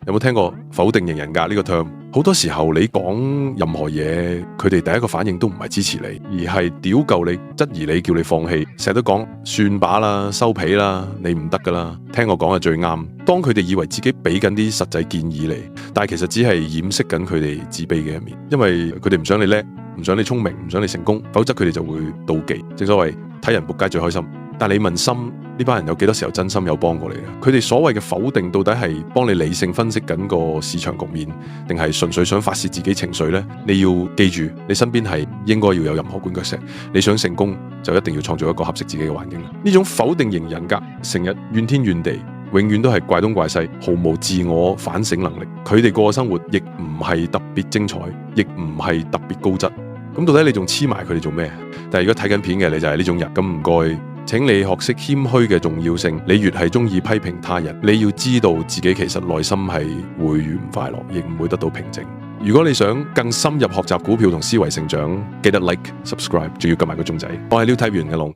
有冇聽過否定型人格呢個 term？好多時候你講任何嘢，佢哋第一個反應都唔係支持你，而係屌鳩你、質疑你、叫你放棄，成日都講算把啦、收皮啦，你唔得噶啦。聽我講係最啱。當佢哋以為自己俾緊啲實際建議你，但係其實只係掩飾緊佢哋自卑嘅一面，因為佢哋唔想你叻，唔想你聰明，唔想你成功，否則佢哋就會妒忌。正所謂睇人仆街最開心。但你問心，呢班人有幾多時候真心有幫過你嘅？佢哋所謂嘅否定到底係幫你理性分析緊個市場局面，定係純粹想發泄自己情緒呢？你要記住，你身邊係應該要有任何絆腳石。你想成功，就一定要創造一個合適自己嘅環境。呢種否定型人格，成日怨天怨地，永遠都係怪東怪西，毫無自我反省能力。佢哋過嘅生活亦唔係特別精彩，亦唔係特別高質。咁到底你仲黐埋佢哋做咩？但係如果睇緊片嘅你就係呢種人，咁唔該。請你學識謙虛嘅重要性。你越係中意批評他人，你要知道自己其實內心係會越唔快樂，亦唔會得到平靜。如果你想更深入學習股票同思維成長，記得 like、subscribe，仲要撳埋個鐘仔。我係 Liu 睇完嘅龍。